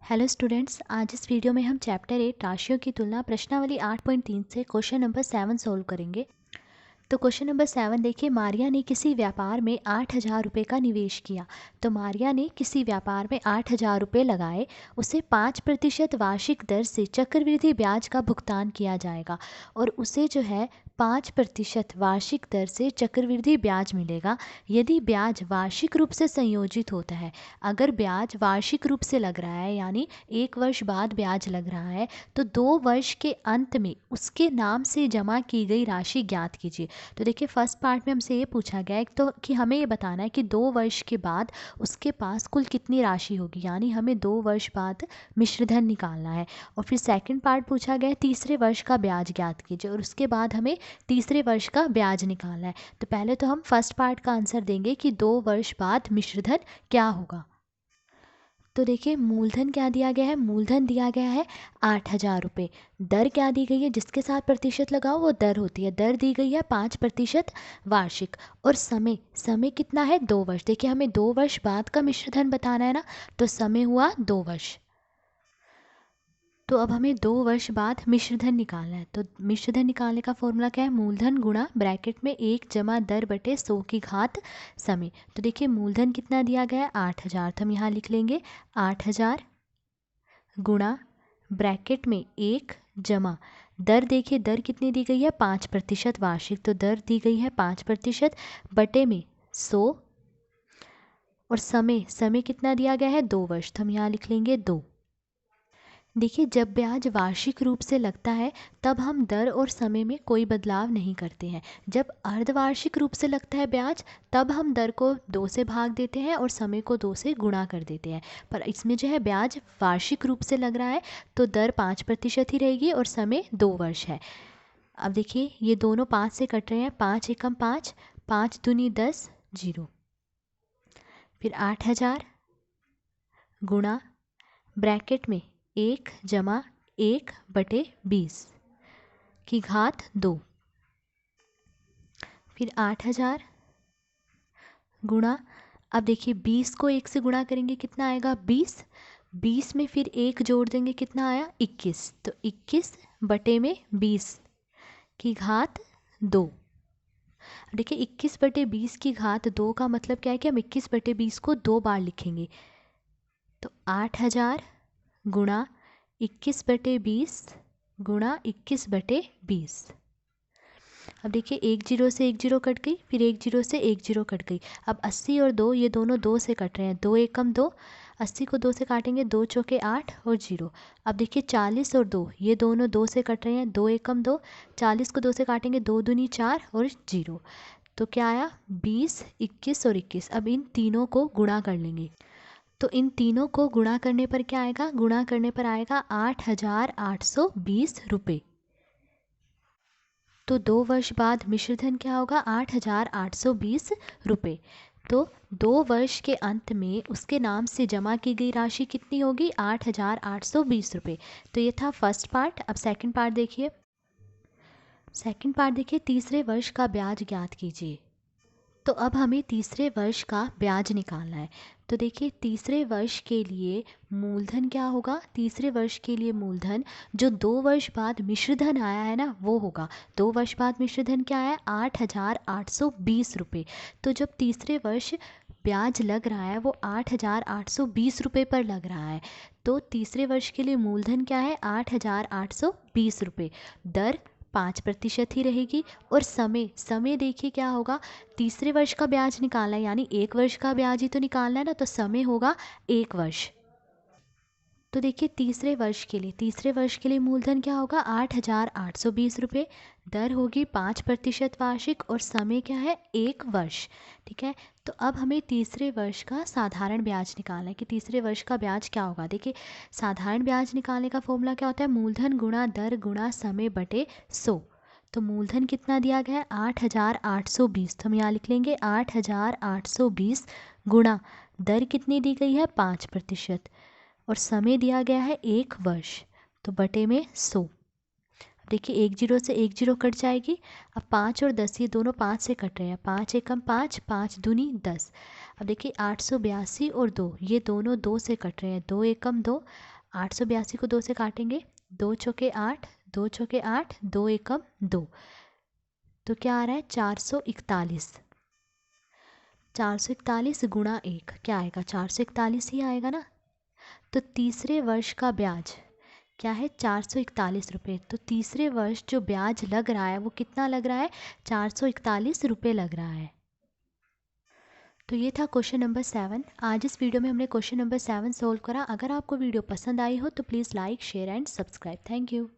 Hello students, आज इस video में हम चैप्टर 8 राशियों की तुलना प्रश्नावली 8.3 से क्वेश्चन नंबर 7 सोल्व करेंगे। तो क्वेश्चन नंबर 7 देखिए, मारिया ने किसी व्यापार में 8,000 रुपये का निवेश किया। तो मारिया ने किसी व्यापार में 8,000 रुपये लगाए, उसे 5% वार्षिक दर से चक्रवृद्धि ब्याज का भुगतान किया जाएगा और उसे जो है 5% वार्षिक दर से चक्रवृद्धि ब्याज मिलेगा यदि ब्याज वार्षिक रूप से संयोजित होता है। अगर ब्याज वार्षिक रूप से लग रहा है यानी 1 वर्ष बाद ब्याज लग रहा है तो 2 वर्ष के अंत में उसके नाम से जमा की गई राशि ज्ञात कीजिए। तो देखिए, फर्स्ट पार्ट में हमसे ये पूछा गया है तो कि हमें ये बताना है कि 2 वर्ष के बाद उसके पास कुल कितनी राशि होगी, यानी हमें 2 वर्ष बाद मिश्रधन निकालना है। और फिर सेकंड पार्ट पूछा गया है तीसरे वर्ष का ब्याज ज्ञात कीजिए और उसके बाद हमें तीसरे वर्ष का ब्याज निकालना है। तो पहले तो हम फर्स्ट पार्ट का आंसर देंगे कि 2 वर्ष बाद मिश्रधन क्या होगा। तो देखिए, मूलधन क्या दिया गया है, मूलधन दिया गया है 8,000 रुपये। दर क्या दी गई है, जिसके साथ प्रतिशत लगाओ वो दर होती है, दर दी गई है 5% वार्षिक। और समय, समय कितना है 2 वर्ष। देखिए, हमें 2 वर्ष बाद का मिश्रधन बताना है ना, तो समय हुआ 2 वर्ष। तो अब हमें 2 वर्ष बाद मिश्रधन निकालना है। तो मिश्रधन निकालने का फॉर्मूला क्या है, मूलधन गुणा ब्रैकेट में 1 जमा दर बटे 100 की घात समय। तो देखिए, मूलधन कितना दिया गया है 8,000, तो हम यहाँ लिख लेंगे 8,000 गुणा ब्रैकेट में 1 जमा दर, देखिए दर कितनी दी गई है 5% वार्षिक, तो दर दी गई है 5% बटे में 100। और समय, समय कितना दिया गया है 2 वर्ष, तो हम यहाँ लिख लेंगे 2। देखिए, जब ब्याज वार्षिक रूप से लगता है तब हम दर और समय में कोई बदलाव नहीं करते हैं। जब अर्धवार्षिक रूप से लगता है ब्याज, तब हम दर को 2 से भाग देते हैं और समय को 2 से गुणा कर देते हैं। पर इसमें जो है ब्याज वार्षिक रूप से लग रहा है तो दर 5% ही रहेगी और समय 2 वर्ष है। अब देखिए, ये दोनों 5 से कट रहे हैं, 5 एकम 5, 5 दूनी 10, 0। फिर 8,000 गुणा ब्रैकेट में 1 जमा 1 बटे 20 की घात 2। फिर 8,000 गुणा, अब देखिए 20 को 1 से गुणा करेंगे कितना आएगा 20, 20 में फिर 1 जोड़ देंगे कितना आया 21, तो 21 बटे में 20 की घात 2। देखिए, 21 बटे 20 की घात 2 का मतलब क्या है कि हम 21 बटे 20 को 2 बार लिखेंगे। तो 8,000 गुणा 21 बटे 20 गुणा 21 बटे 20। अब देखिए, 1 जीरो से 1 जीरो कट गई, फिर 1 जीरो से 1 जीरो कट गई। अब 80 और 2, ये दोनों 2 से कट रहे हैं, 2 एकम 2, 80 को 2 से काटेंगे, 2 चौके 8 और 0। अब देखिए 40 और 2, ये दोनों 2 से कट रहे हैं, 2 एकम 2, 40 को 2 से काटेंगे, 2 दूनी 4 और 0। तो क्या आया 20, 21 और 21। अब इन तीनों को गुणा कर लेंगे, तो इन तीनों को गुणा करने पर क्या आएगा, गुणा करने पर आएगा 8,820 रुपये। तो 2 वर्ष बाद मिश्रधन क्या होगा 8,820 रुपये। तो 2 वर्ष के अंत में उसके नाम से जमा की गई राशि कितनी होगी 8,820 रुपये। तो ये था फर्स्ट पार्ट। अब सेकंड पार्ट देखिए, सेकंड पार्ट देखिए, तीसरे वर्ष का ब्याज ज्ञात कीजिए। तो अब हमें तीसरे वर्ष का ब्याज निकालना है। तो देखिए, तीसरे वर्ष के लिए मूलधन क्या होगा, तीसरे वर्ष के लिए मूलधन जो 2 वर्ष बाद मिश्रधन आया है ना वो होगा। 2 वर्ष बाद मिश्रधन क्या आया 8,820 रुपये। तो जब तीसरे वर्ष ब्याज लग रहा है वो 8,820 रुपये पर लग रहा है, तो तीसरे वर्ष के लिए मूलधन क्या है 8,820 रुपये। दर 5% ही रहेगी और समय, समय देखिए क्या होगा, तीसरे वर्ष का ब्याज निकालना है यानी 1 वर्ष का ब्याज ही तो निकालना है ना, तो समय होगा 1 वर्ष। तो देखिए, तीसरे वर्ष के लिए, तीसरे वर्ष के लिए मूलधन क्या होगा 8,820 रुपये, दर होगी 5% वार्षिक और समय क्या है 1 वर्ष। ठीक है, तो अब हमें तीसरे वर्ष का साधारण ब्याज निकालना है कि तीसरे वर्ष का ब्याज क्या होगा। देखिए, साधारण ब्याज निकालने का फॉर्मूला क्या होता है, मूलधन गुणा दर गुणा समय बटे 100। तो मूलधन कितना दिया गया है 8,820, तो हम यहाँ लिख लेंगे 8,820 गुणा दर कितनी दी गई है 5% और समय दिया गया है 1 वर्ष, तो बटे में 100। अब देखिए, 1 जीरो से 1 जीरो कट जाएगी। अब 5 और 10, ये दोनों 5 से कट रहे हैं, 5 एकम 5, 5 दूनी 10। अब देखिए 882 और 2, ये दोनों 2 से कट रहे हैं, 2 एकम 2, 882 को 2 से काटेंगे, 2 चौके 8, 2 चौके 8, 2 एकम 2, तो क्या आ रहा है 441। 441 गुणा 1 क्या आएगा, 441 ही आएगा ना। तो तीसरे वर्ष का ब्याज क्या है, 441 रुपये। तो तीसरे वर्ष जो ब्याज लग रहा है वो कितना लग रहा है, 441 रुपये लग रहा है। तो ये था क्वेश्चन नंबर 7। आज इस वीडियो में हमने क्वेश्चन नंबर 7 सोल्व करा। अगर आपको वीडियो पसंद आई हो तो please like, share and subscribe. Thank you.